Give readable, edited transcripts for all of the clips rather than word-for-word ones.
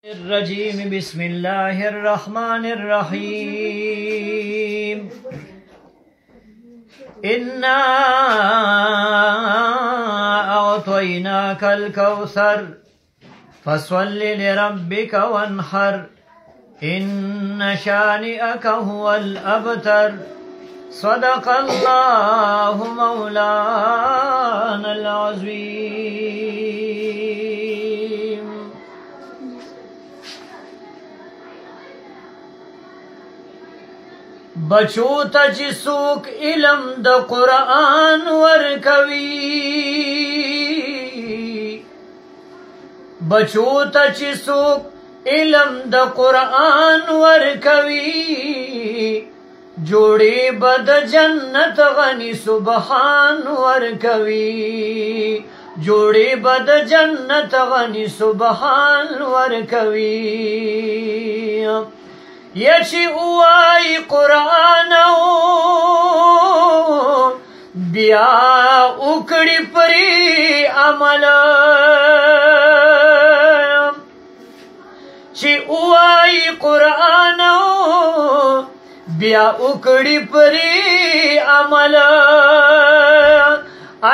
الرجيم بسم الله الرحمن الرحيم إنا أعطيناك الكوثر فصل لربك وانحر إن شانئك هو الأبتر صدق الله مولانا العظيم. بچو ته چې څوک علم د قرآن ورکوي، بچو ته چې څوک علم د قرآن ورکوي، جوړې بد جنت غني سبحان ورکوي، جوړې بد جنت غني سبحان ورکوي. یچی اوای قرآن بیا اکڑی پری عمل، چی اوای قرآن بیا اکڑی پری عمل،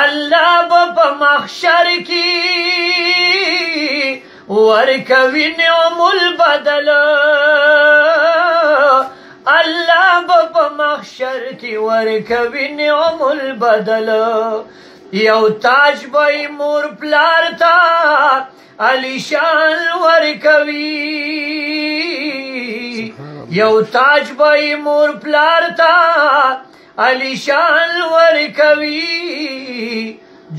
اللہ بپ محشر کی ورکوی نعم البدل، اللہ بپ محشر کی ورکوی نعم البدل. یو تاج بای مور پلار تا علی شان ورکوی، یو تاج بای مور پلار تا علی شان ورکوی،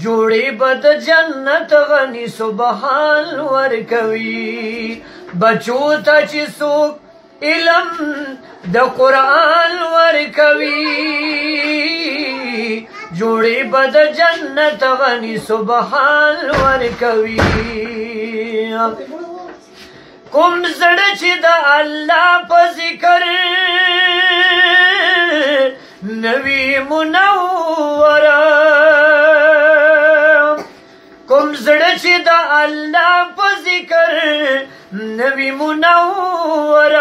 جوڑی بد جنت غنی سبحان ورکوی. بچو تا چی سوک علم د قرآن ورکوی، جوڑی بد جنت غنی سبحان ورکوی. کم زړه چې د الله په ذکر نوی منور، کم زړه چې د الله په ذکر نوی منور،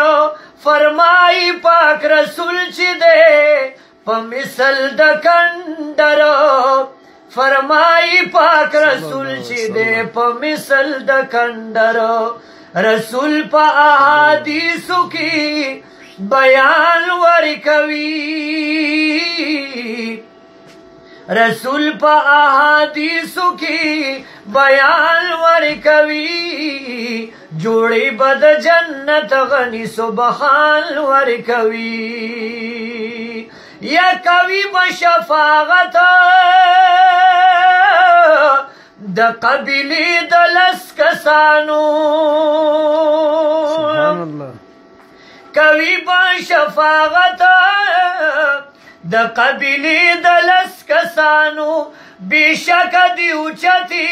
فرمائی پاک رسول چې دے په مثل د کندر، فرمائی پاک رسول چې دے په مثل د کندر. رسول په احادیثو کی بیان ورکوی، رسول پا احادیثو کی بیان ورکوی، جوڑی بد جنت غنی سبحان ورکوی. یا کوي بشفاغت د قبیلی د لس کسانو، کوي بشفاغت د قبیلی د لس کسانو، بیشک دی اوچتی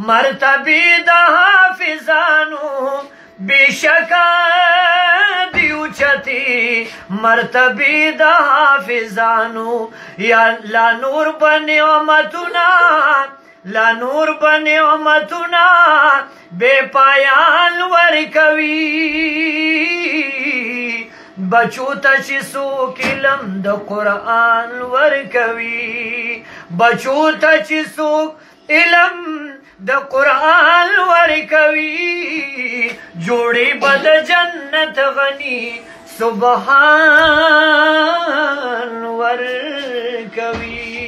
مرتبی د حافظانو، بیشک دی اوچتی مرتبی د حافظانو. یا لا نور بنعمتنا، لا نور بنعمتنا بے پایان ورکوی. بچو تا چی سوک علم د قرآن ورکوی، بچو تا چی سوک علم د قرآن ورکوی، جوڑی بد جنت غنی سبحان ورکوی.